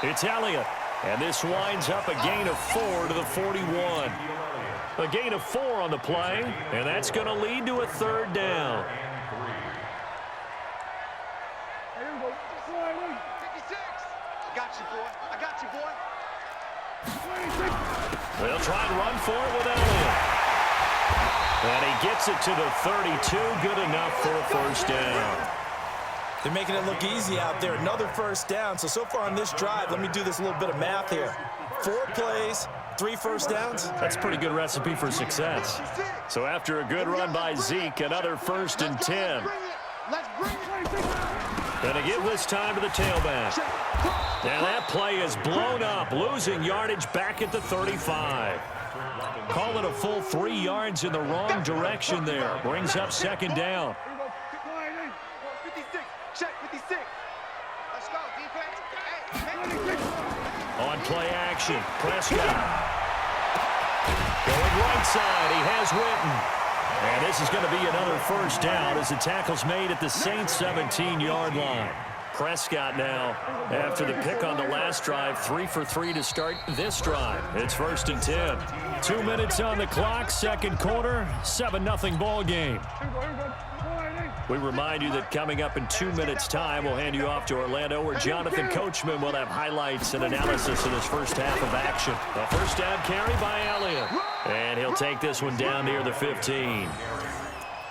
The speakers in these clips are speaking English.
It's Elliott. And this winds up a gain of 4 to the 41. A gain of 4 on the play, and that's going to lead to a third down. They'll try and run for it with Elliott. And he gets it to the 32. Good enough for a first down. They're making it look easy out there. Another first down. So far on this drive, let me do this little bit of math here. 4 plays, 3 first downs. That's a pretty good recipe for success. So after a good run by Zeke, another 1st and 10. Gonna give this time to the tailback. And that play is blown up, losing yardage back at the 35. Call it a full 3 yards in the wrong direction there. Brings up 2nd down. On play action, Prescott. Going right side, he has Witten. And this is going to be another first down as the tackle's made at the Saints' 17-yard line. Prescott now, after the pick on the last drive, 3 for 3 to start this drive. It's 1st and 10. 2 minutes on the clock, 2nd quarter, 7-0 ball game. We remind you that coming up in 2 minutes' time, we'll hand you off to Orlando, where Jonathan Coachman will have highlights and analysis of this first half of action. A first down carry by Elliott. And he'll take this one down near the 15.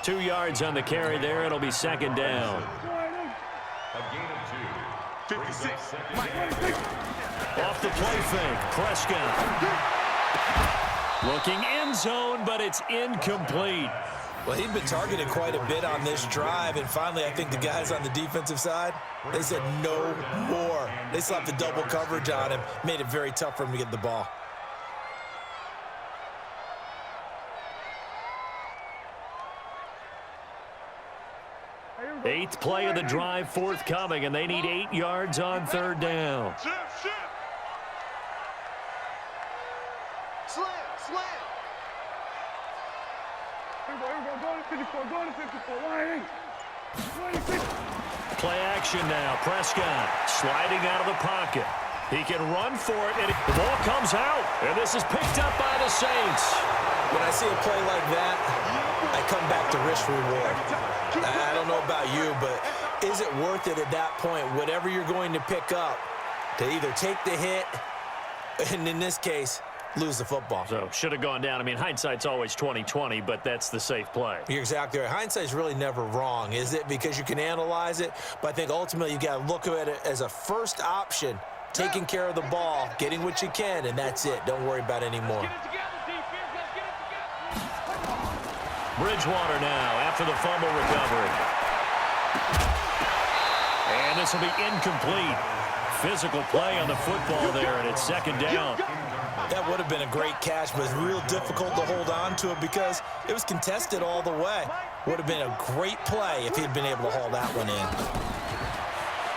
2 yards on the carry there. It'll be 2nd down. Off the play fake, Prescott. Looking end zone, but it's incomplete. Well, he'd been targeted quite a bit on this drive, and finally I think the guys on the defensive side, they said no more. They slapped the double coverage on him, made it very tough for him to get the ball. Eighth play of the drive forthcoming, and they need 8 yards on 3rd down. Play action now. Prescott sliding out of the pocket. He can run for it, and the ball comes out. And this is picked up by the Saints. When I see a play like that, I come back to risk reward. I don't know about you, but is it worth it at that point, whatever you're going to pick up, to either take the hit, and in this case, lose the football? So should have gone down. I mean, hindsight's always 20/20, but that's the safe play. You're exactly right. Hindsight's really never wrong, is it? Because you can analyze it, but I think ultimately you got to look at it as a first option, taking care of the ball, getting what you can, and that's it. Don't worry about it anymore. Bridgewater now after the fumble recovery. And this will be incomplete. Physical play on the football there, and it's 2nd down. That would have been a great catch, but it's real difficult to hold on to it because it was contested all the way. Would have been a great play if he'd been able to haul that one in.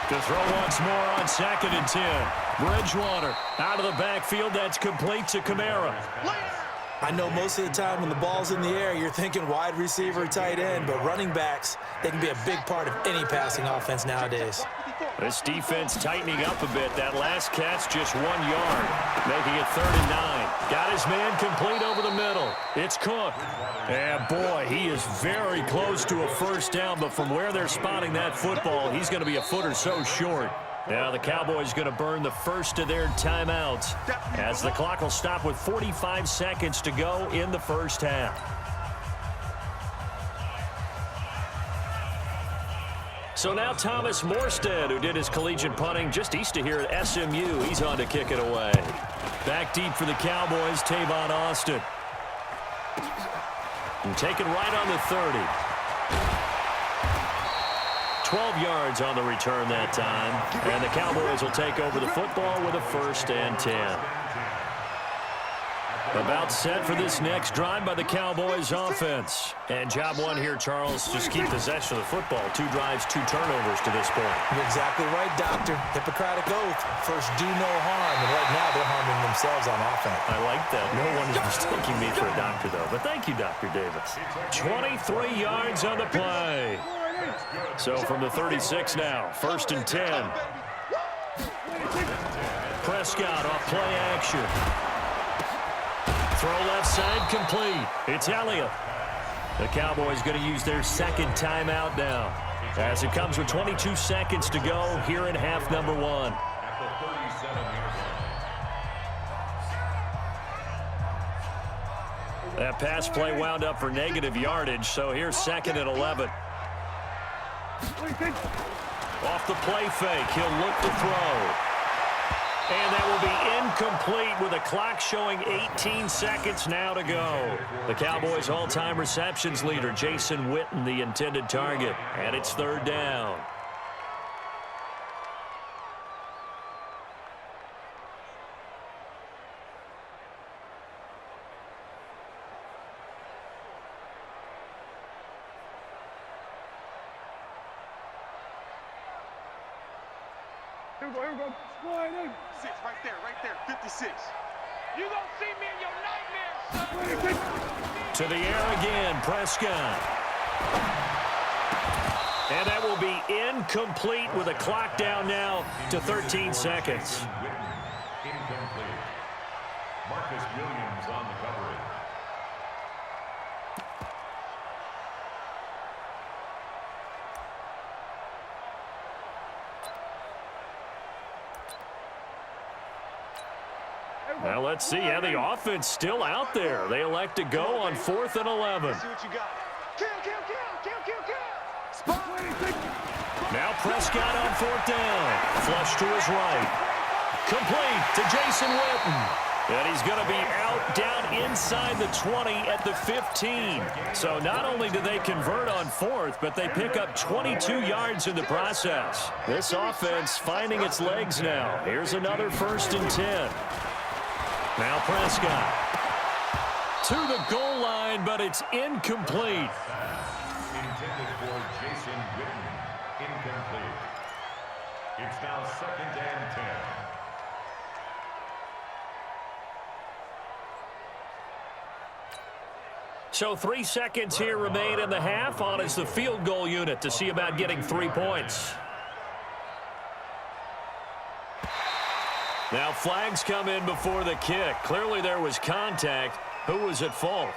To throw once more on 2nd and 10. Bridgewater out of the backfield. That's complete to Kamara. I know most of the time when the ball's in the air, you're thinking wide receiver, tight end, but running backs, they can be a big part of any passing offense nowadays. This defense tightening up a bit. That last catch just 1 yard, making it 3rd and 9. Got his man complete over the middle. It's Cook. And boy, he is very close to a first down, but from where they're spotting that football, he's going to be a foot or so short. Now the Cowboys going to burn the first of their timeouts as the clock will stop with 45 seconds to go in the first half. So now Thomas Morstead, who did his collegiate punting just east of here at SMU, he's on to kick it away. Back deep for the Cowboys, Tavon Austin. And taken right on the 30. 12 yards on the return that time. And the Cowboys will take over the football with a 1st and 10. About set for this next drive by the Cowboys offense. And job one here, Charles, just keep possession of the football. 2 drives, 2 turnovers to this point. You're exactly right, Doctor. Hippocratic oath. First, do no harm. And right now, they're harming themselves on offense. I like that. No one is mistaking me for a doctor, though. But thank you, Dr. Davis. 23 yards on the play. So from the 36 now, 1st and 10. Prescott off play action. Throw left side complete. It's Elliott. The Cowboys going to use their second timeout now, as it comes with 22 seconds to go here in half number one. That pass play wound up for negative yardage, so here's second and 11. Off the play fake, he'll look to throw. And that will be incomplete with a clock showing 18 seconds now to go. The Cowboys' all-time receptions leader, Jason Witten, the intended target. And it's third down. Here we go. Slide in. 6, right there, 56. You don't see me in your nightmares, son. To the air again, Prescott. And that will be incomplete with a clock down now to 13 seconds. Incomplete. Marcus Williams on the coverage. Now let's see how the offense still out there. They elect to go on 4th and 11. See what you got. Kill. Spot. Now Prescott on 4th down. Flush to his right. Complete to Jason Witten. And he's going to be out down inside the 20 at the 15. So not only do they convert on 4th, but they pick up 22 yards in the process. This offense finding its legs now. Here's another 1st and 10. Now Prescott to the goal line, but it's incomplete. Intended for Jason Witten. Incomplete. It's now 2nd and 10. So 3 seconds here remain in the half. On is the field goal unit to see about getting 3 points. Now flags come in before the kick. Clearly there was contact. Who was at fault?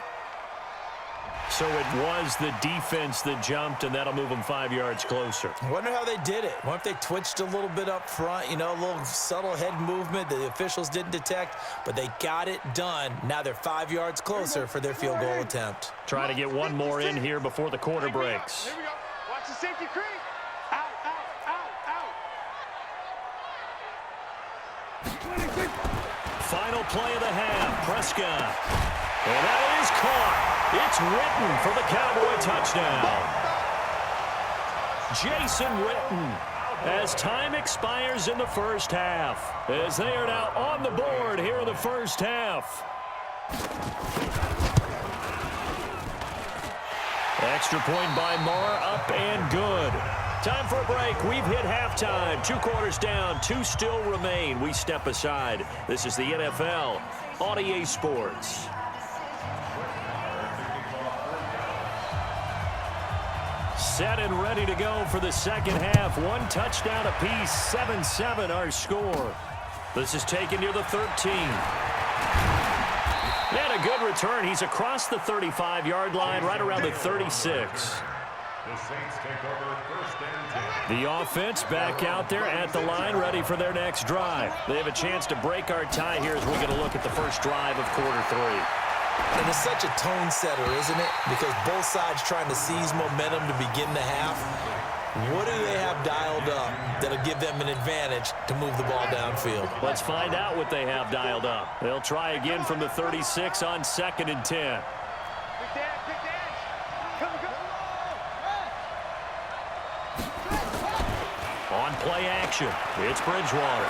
So it was the defense that jumped, and that'll move them 5 yards closer. I wonder how they did it. What if they twitched a little bit up front, a little subtle head movement that the officials didn't detect, but they got it done. Now they're 5 yards closer for their field goal attempt. Try to get one more in here before the quarter breaks. Here we go. Watch the safety creep. Out. Final play of the half, Prescott. And that is caught. It's Witten for the Cowboy touchdown. Jason Witten, as time expires in the first half, as they are now on the board here in the first half. Extra point by Marr, up and good. Time for a break. We've hit halftime. 2 quarters down, 2 still remain. We step aside. This is the NFL on EA Sports. Set and ready to go for the second half. 1 touchdown apiece, 7-7 our score. This is taken near the 13. And a good return. He's across the 35-yard line, right around the 36. The Saints take over 1st and 10. The offense back out there at the line, ready for their next drive. They have a chance to break our tie here as we get a look at the first drive of quarter 3. And it's such a tone setter, isn't it? Because both sides trying to seize momentum to begin the half. What do they have dialed up that'll give them an advantage to move the ball downfield? Let's find out what they have dialed up. They'll try again from the 36 on 2nd and 10. On play action, it's Bridgewater.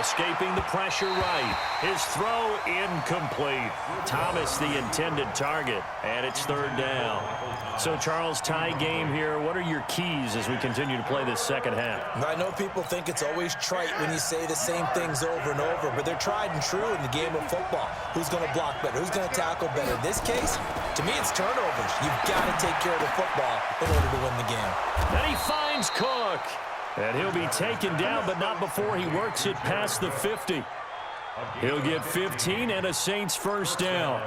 Escaping the pressure right. His throw incomplete. Thomas the intended target, and it's 3rd down. So, Charles, tie game here. What are your keys as we continue to play this second half? I know people think it's always trite when you say the same things over and over, but they're tried and true in the game of football. Who's going to block better? Who's going to tackle better? In this case, to me, it's turnovers. You've got to take care of the football in order to win the game. And he finds Cook. And he'll be taken down, but not before he works it past the 50. He'll get 15 and a Saints first down.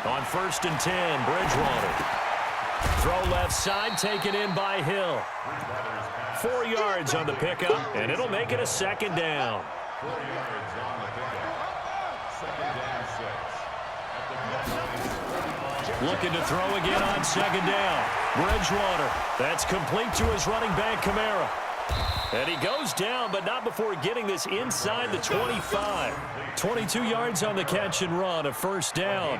On 1st and 10, Bridgewater. Throw left side, taken in by Hill. 4 yards on the pickup, and it'll make it a 2nd down. 4 yards on the pickup. 2nd and 6. Looking to throw again on 2nd down. Bridgewater. That's complete to his running back, Kamara. And he goes down, but not before getting this inside the 25. 22 yards on the catch and run, a 1st down.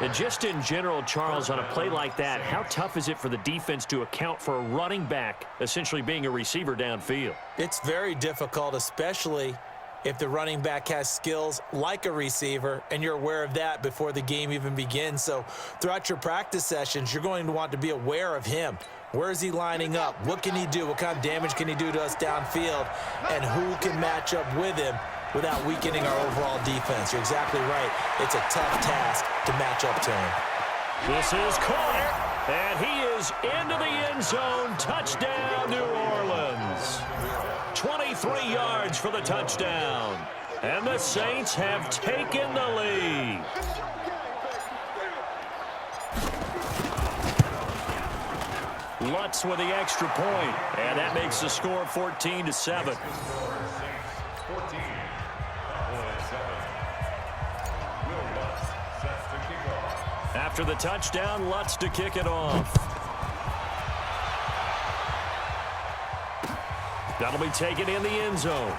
And just in general, Charles, on a play like that, how tough is it for the defense to account for a running back essentially being a receiver downfield? It's very difficult, especially if the running back has skills like a receiver, and you're aware of that before the game even begins. So throughout your practice sessions, you're going to want to be aware of him. Where is he lining up? What can he do? What kind of damage can he do to us downfield? And who can match up with him without weakening our overall defense? You're exactly right. It's a tough task to match up to him. This is caught, and he is into the end zone. Touchdown, New Orleans. 23 yards for the touchdown. And the Saints have taken the lead. Lutz with the extra point, and that makes the score 14-7. 14. After the touchdown, Lutz to kick it off. That'll be taken in the end zone.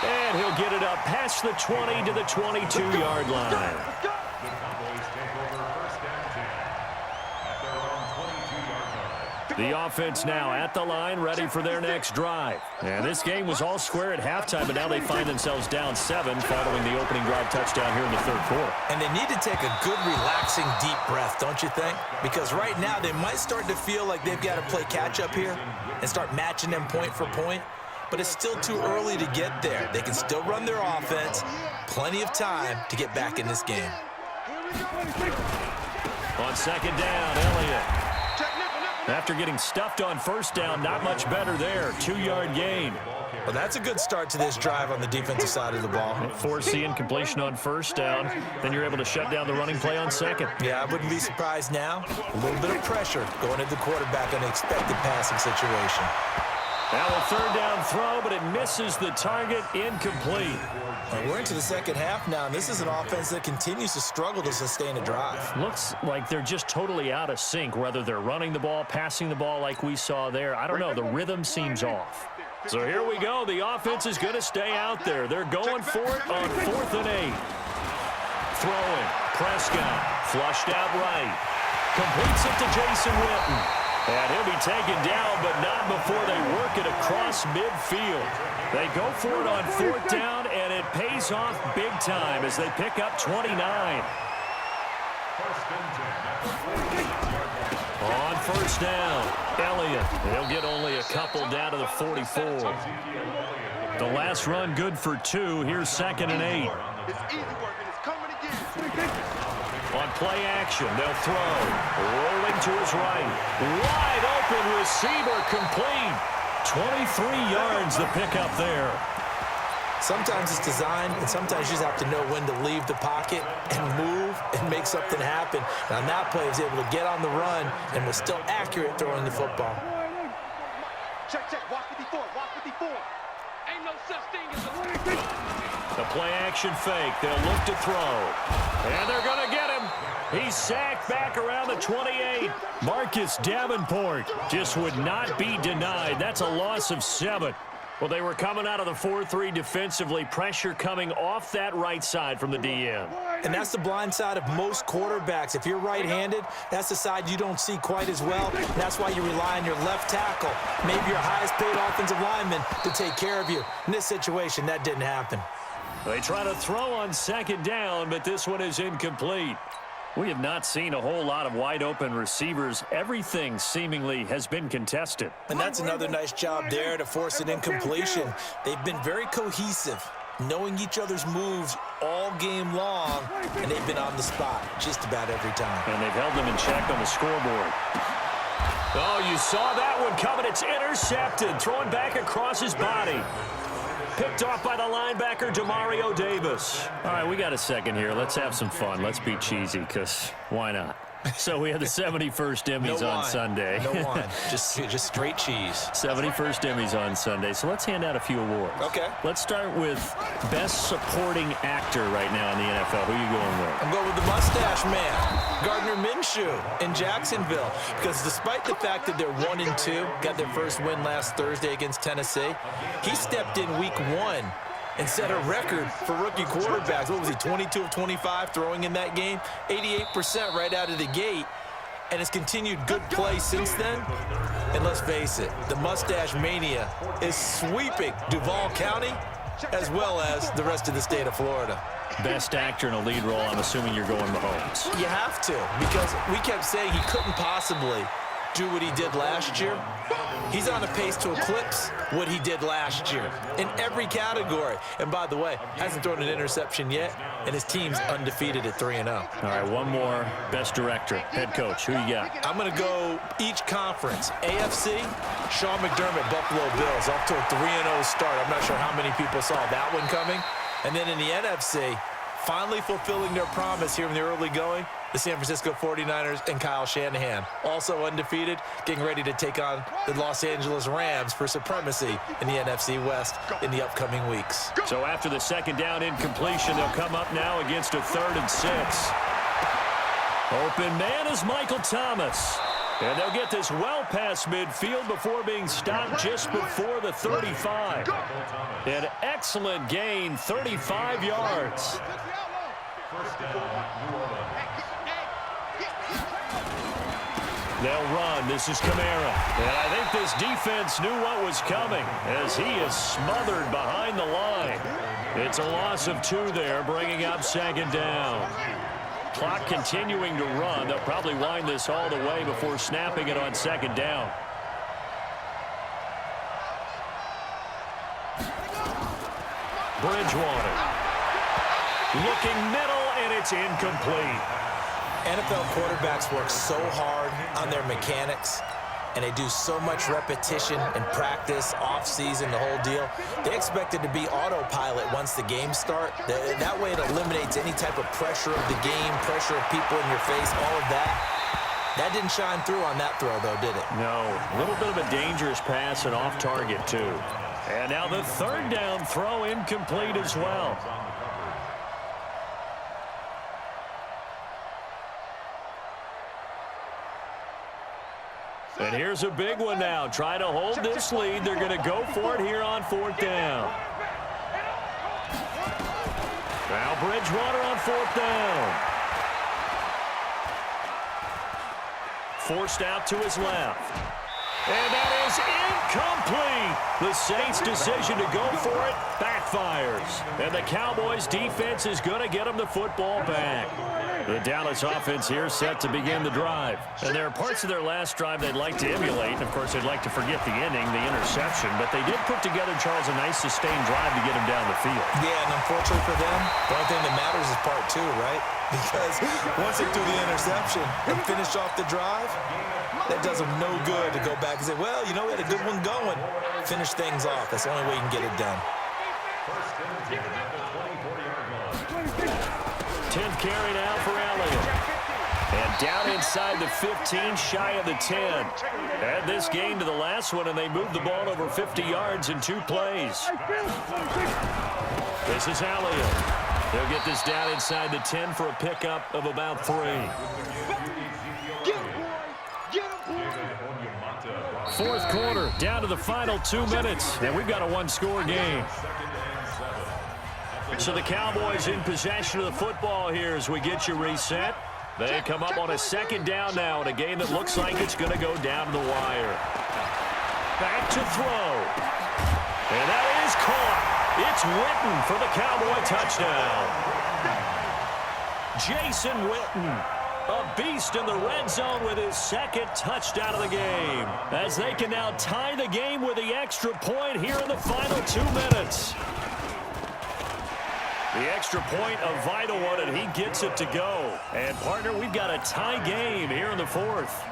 And he'll get it up past the 20 to the 22-yard line. The Cowboys take over 1st and 10 at their own 22-yard line. The offense now at the line, ready for their next drive. And this game was all square at halftime, but now they find themselves down 7 following the opening drive touchdown here in the 3rd quarter. And they need to take a good, relaxing, deep breath, don't you think? Because right now they might start to feel like they've got to play catch-up here and start matching them point for point. But it's still too early to get there. They can still run their offense. Plenty of time to get back in this game. On 2nd down, Elliott. After getting stuffed on 1st down, not much better there. 2-yard gain. Well, that's a good start to this drive on the defensive side of the ball. Forcing incompletion on 1st down. Then you're able to shut down the running play on 2nd. Yeah, I wouldn't be surprised now. A little bit of pressure going at the quarterback in an expected passing situation. Now a 3rd down throw, but it misses the target, incomplete. We're into the 2nd half now, and this is an offense that continues to struggle to sustain a drive. Looks like they're just totally out of sync, whether they're running the ball, passing the ball like we saw there. I don't know. The rhythm seems off. So here we go. The offense is going to stay out there. They're going for it on 4th and 8. Throwing. Prescott flushed out right. Completes it to Jason Witten. And he'll be taken down, but not before they work it across midfield. They go for it on 4th down, and it pays off big time as they pick up 29. 1st and 10. On 1st down, Elliott. He'll get only a couple down to the 44. The last run good for 2. Here's 2nd and 8. It's easy work, and it's coming again. On play action, they'll throw. Rolling to his right. Wide open receiver complete. 23 yards the pickup there. Sometimes it's designed, and sometimes you just have to know when to leave the pocket and move and make something happen. And on that play, he was able to get on the run and was still accurate throwing the football. Check, check. Watch 54. Watch 54. Ain't no such thing as a... The play action fake. They'll look to throw. And they're going to get him. He's sacked back around the 28. Marcus Davenport just would not be denied. That's a loss of 7. Well, they were coming out of the 4-3 defensively. Pressure coming off that right side from the DN. And that's the blind side of most quarterbacks. If you're right-handed, that's the side you don't see quite as well. That's why you rely on your left tackle, maybe your highest-paid offensive lineman, to take care of you. In this situation, that didn't happen. They try to throw on 2nd down, but this one is incomplete. We have not seen a whole lot of wide-open receivers. Everything seemingly has been contested. And that's another nice job there to force an incompletion. They've been very cohesive. knowing each other's moves all game long, and they've been on the spot just about every time. And they've held them in check on the scoreboard. Oh, you saw that one coming. It's intercepted. Throwing back across his body. Picked off by the linebacker, Demario Davis. All right, we got a second here. Let's have some fun. Let's be cheesy, because why not? So we had the 71st Emmys on Sunday. No wine. Just straight cheese. 71st Emmys on Sunday. So let's hand out a few awards. Okay. Let's start with Best Supporting Actor right now in the NFL. Who are you going with? I'm going with the mustache man, Gardner Minshew in Jacksonville. Because despite the fact that they're 1-2, got their first win last Thursday against Tennessee, he stepped in week 1 and set a record for rookie quarterbacks. What was he, 22 of 25 throwing in that game? 88% right out of the gate. And has continued good play since then. And let's face it, the mustache mania is sweeping Duval County as well as the rest of the state of Florida. Best actor in a lead role, I'm assuming you're going Mahomes. You have to, because we kept saying he couldn't possibly do what he did last year. He's on a pace to eclipse what he did last year in every category. And by the way, hasn't thrown an interception yet, and his team's undefeated at 3-0. All right, one more. Best director, head coach. Who you got? I'm going to go each conference. AFC, Sean McDermott, Buffalo Bills, off to a 3-0 start. I'm not sure how many people saw that one coming. And then in the NFC, finally fulfilling their promise here in the early going, the San Francisco 49ers and Kyle Shanahan, also undefeated, getting ready to take on the Los Angeles Rams for supremacy in the NFC West in the upcoming weeks. So after the second down incompletion, they'll come up now against a 3rd and 6. Open man is Michael Thomas. And they'll get this well past midfield before being stopped just before the 35. An excellent gain, 35 yards. First down, New Orleans. They'll run. This is Kamara. And I think this defense knew what was coming as he is smothered behind the line. It's a loss of 2 there, bringing up 2nd down. Clock continuing to run. They'll probably wind this all the way before snapping it on 2nd down. Bridgewater. Looking middle, and it's incomplete. NFL quarterbacks work so hard on their mechanics, and they do so much repetition and practice, off-season, the whole deal. They expect it to be autopilot once the games start. That way it eliminates any type of pressure of the game, pressure of people in your face, all of that. That didn't shine through on that throw, though, did it? No. A little bit of a dangerous pass and off target, too. And now the 3rd down throw incomplete as well. And here's a big one now. Trying to hold this lead. They're going to go for it here on 4th down. Now Bridgewater on 4th down. Forced out to his left. And that is incomplete. The Saints' decision to go for it backfires. And the Cowboys' defense is going to get them the football back. The Dallas offense here set to begin the drive. And there are parts of their last drive they'd like to emulate. And, of course, they'd like to forget the inning, the interception. But they did put together, Charles, a nice sustained drive to get them down the field. Yeah, and unfortunately for them, the only thing that matters is part 2, right? Because once they threw the interception and finished off the drive, that does them no good to go back and say, well, you know, we had a good one going. Finish things off. That's the only way you can get it done. 10th carry now for Elliott. And down inside the 15, shy of the 10. Add this game to the last one, and they moved the ball over 50 yards in 2 plays. This is Elliott. They'll get this down inside the 10 for a pickup of about 3. Fourth quarter, down to the final 2 minutes, and we've got a 1-score game. So the Cowboys in possession of the football here as we get you reset. They come up on a 2nd down now in a game that looks like it's going to go down to the wire. Back to throw. And that is caught. It's Witten for the Cowboy touchdown. Jason Witten, a beast in the red zone with his 2nd touchdown of the game, as they can now tie the game with the extra point here in the final 2 minutes. The extra point, a vital one, and he gets it to go. And, partner, we've got a tie game here in the fourth.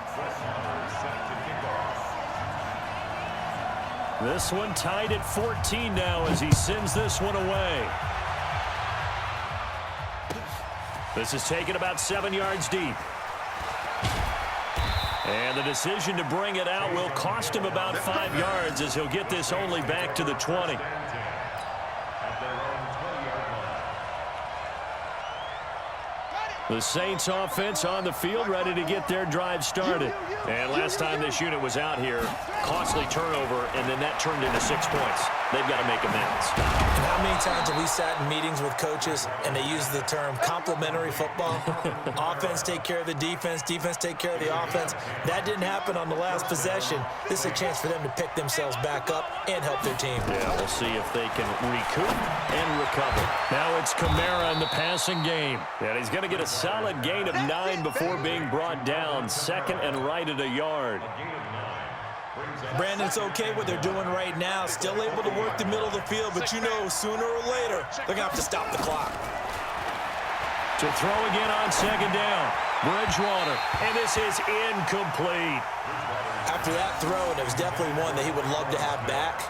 This one tied at 14 now as he sends this one away. This is taken about 7 yards deep. And the decision to bring it out will cost him about 5 yards as he'll get this only back to the 20. The Saints offense on the field ready to get their drive started. And last time this unit was out here, costly turnover, and then that turned into 6 points. They've got to make amends. And how many times have we sat in meetings with coaches and they use the term complementary football? Offense take care of the defense, defense take care of the offense. That didn't happen on the last possession. This is a chance for them to pick themselves back up and help their team. Yeah, we'll see if they can recoup and recover. Now it's Kamara in the passing game. And he's going to get a solid gain of 9 before being brought down. Second and right at a yard. Brandon, it's okay what they're doing right now. Still able to work the middle of the field, but you know sooner or later they're going to have to stop the clock. To throw again on second down. Bridgewater, and this is incomplete. After that throw, and it was definitely one that he would love to have back,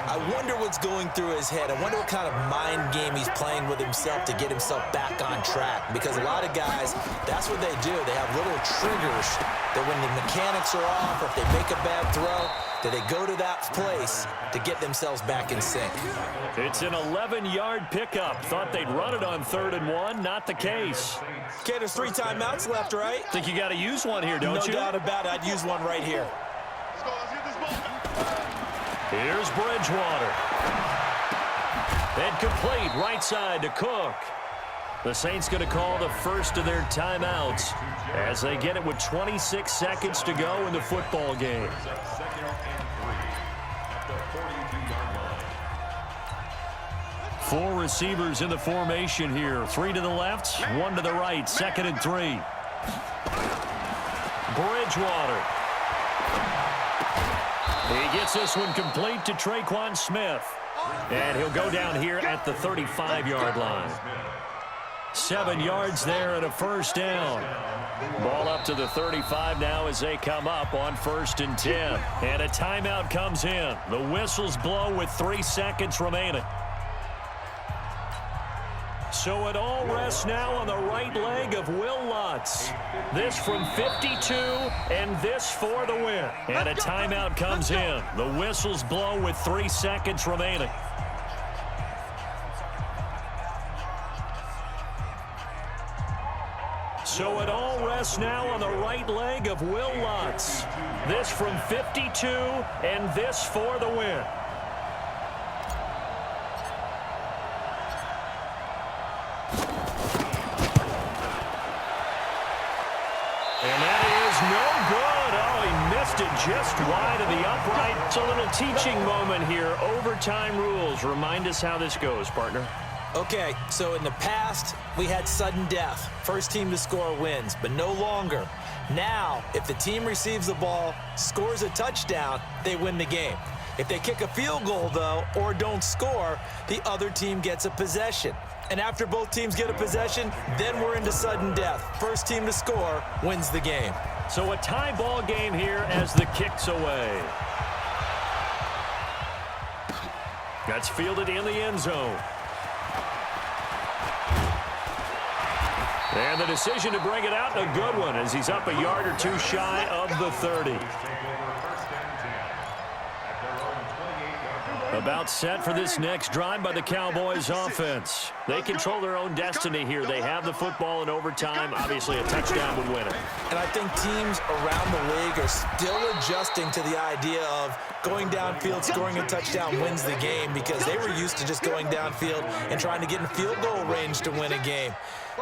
I wonder what's going through his head. I wonder what kind of mind game he's playing with himself to get himself back on track. Because a lot of guys, that's what they do. They have little triggers that when the mechanics are off or if they make a bad throw, that they go to that place to get themselves back in sync. It's an 11-yard pickup. Thought they'd run it on 3rd and 1. Not the case. Okay, there's 3 timeouts left, right? Think you got to use one here, don't you? No doubt about it. I'd use one right here. Here's Bridgewater. And complete right side to Cook. The Saints going to call the first of their timeouts as they get it with 26 seconds to go in the football game. Four receivers in the formation here. 3 to the left, 1 to the right. 2nd and 3. Bridgewater. He gets this one complete to Traquan Smith. And he'll go down here at the 35-yard line. 7 yards there and a first down. Ball up to the 35 now as they come up on 1st and 10. And a timeout comes in. The whistles blow with 3 seconds remaining. So it all rests now on the right leg of Will Lutz. This from 52, and this for the win. And a timeout comes in. The whistles blow with 3 seconds remaining. So it all rests now on the right leg of Will Lutz. This from 52, and this for the win. And that is no good. Oh, he missed it just wide of the upright. It's a little teaching moment here. Overtime rules. Remind us how this goes, partner. Okay, so in the past, we had sudden death. First team to score wins, but no longer. Now, if the team receives the ball, scores a touchdown, they win the game. If they kick a field goal, though, or don't score, the other team gets a possession. And after both teams get a possession, then we're into sudden death. First team to score wins the game. So a tie ball game here as the kick's away. That's fielded in the end zone. And the decision to bring it out, a good one, as he's up a yard or 2 shy of the 30. About set for this next drive by the Cowboys offense. They control their own destiny here. They have the football in overtime. Obviously, a touchdown would win it. And I think teams around the league are still adjusting to the idea of going downfield, scoring a touchdown wins the game, because they were used to just going downfield and trying to get in field goal range to win a game.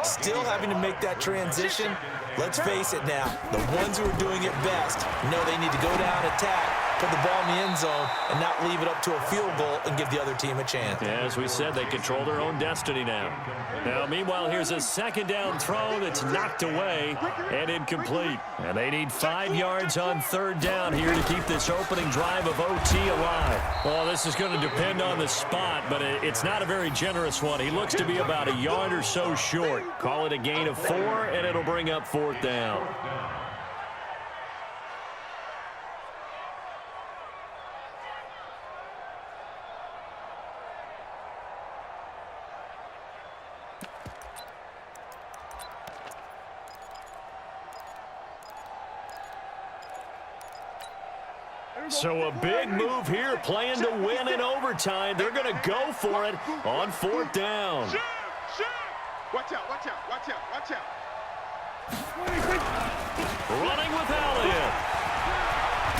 Still having to make that transition. Let's face it now, the ones who are doing it best know they need to go down, attack, put the ball in the end zone and not leave it up to a field goal and give the other team a chance. Yeah, as we said, they control their own destiny now. Now, meanwhile, here's a second down throw that's knocked away and incomplete. And they need 5 yards on third down here to keep this opening drive of OT alive. Well, this is going to depend on the spot, but it's not a very generous one. He looks to be about a yard or so short. Call it a gain of 4, and it'll bring up fourth down. So a big move here, playing to win in overtime. They're going to go for it on fourth down. Shoot! Watch out, watch out, watch out, watch out. Running with Elliott.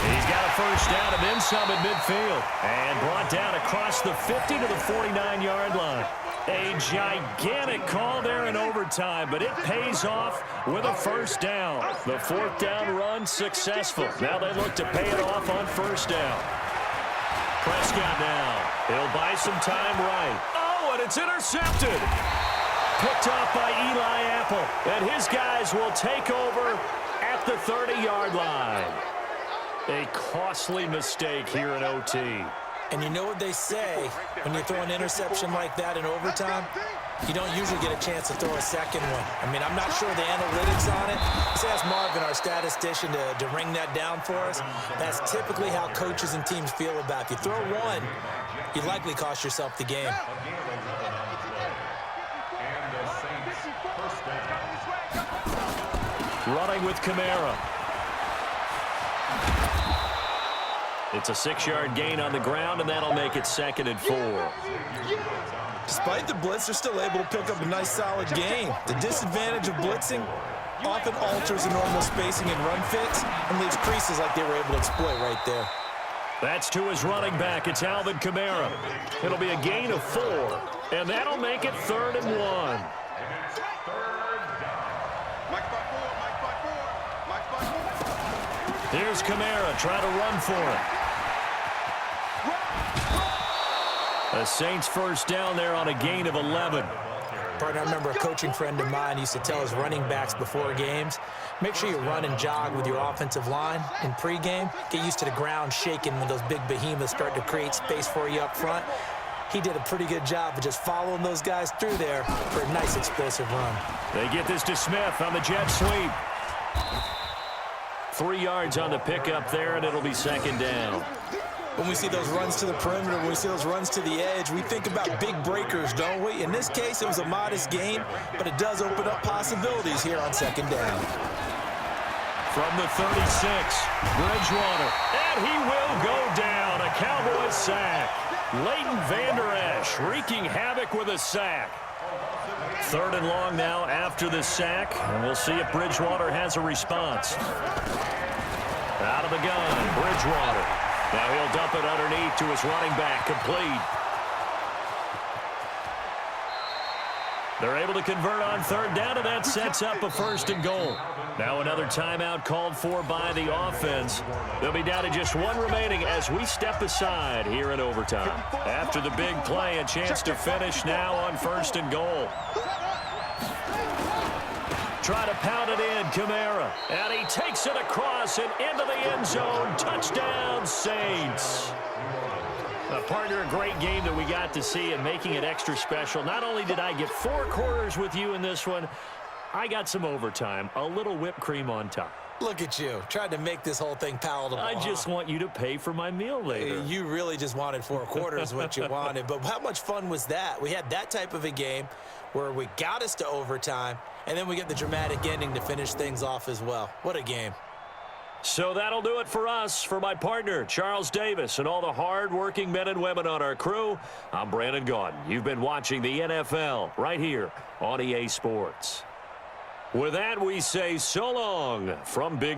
He's got a first down and then some at midfield. And brought down across the 50 to the 49-yard line. A gigantic call there in overtime, but it pays off with a first down. The fourth down run successful. Now they look to pay it off on first down. Prescott now. He'll buy some time right. Oh, and it's intercepted. Picked off by Eli Apple. And his guys will take over at the 30-yard line. A costly mistake here in OT. And you know what they say, when you throw an interception like that in overtime, you don't usually get a chance to throw a second one. I mean, I'm not sure the analytics on it. Let's ask Marvin, our statistician, to ring that down for us. That's typically how coaches and teams feel about it. If you throw one, you likely cost yourself the game. Running with Kamara. It's a 6-yard gain on the ground, and that'll make it 2nd and 4. Despite the blitz, they're still able to pick up a nice, solid gain. The disadvantage of blitzing often alters the normal spacing and run fits and leaves creases like they were able to exploit right there. That's to his running back. It's Alvin Kamara. It'll be a gain of 4, and that'll make it 3rd and 1. Here's Kamara trying to run for it. The Saints first down there on a gain of 11. Partner, I remember a coaching friend of mine used to tell his running backs before games, make sure you run and jog with your offensive line in pregame. Get used to the ground shaking when those big behemoths start to create space for you up front. He did a pretty good job of just following those guys through there for a nice explosive run. They get this to Smith on the jet sweep. 3 yards on the pickup there, and it'll be 2nd down. When we see those runs to the perimeter, when we see those runs to the edge, we think about big breakers, don't we? In this case, it was a modest gain, but it does open up possibilities here on 2nd down. From the 36, Bridgewater, and he will go down. A Cowboys sack. Leighton Vander Esch wreaking havoc with a sack. 3rd and long now after the sack, and we'll see if Bridgewater has a response. Out of the gun, Bridgewater. Now he'll dump it underneath to his running back, complete. They're able to convert on 3rd down, and that sets up a 1st and goal. Now another timeout called for by the offense. They'll be down to just 1 remaining as we step aside here in overtime. After the big play, a chance to finish now on 1st and goal. Try to pound it in, Kamara. And he takes it across and into the end zone. Touchdown, Saints. Partner, a great game that we got to see and making it extra special. Not only did I get 4 quarters with you in this one, I got some overtime, a little whipped cream on top. Look at you, tried to make this whole thing palatable. I just want you to pay for my meal later. You really just wanted 4 quarters what you wanted, but how much fun was that? We had that type of a game where we got us to overtime, and then we get the dramatic ending to finish things off as well. What a game. So that'll do it for us. For my partner, Charles Davis, and all the hard-working men and women on our crew, I'm Brandon Gaudin. You've been watching the NFL right here on EA Sports. With that, we say so long from Big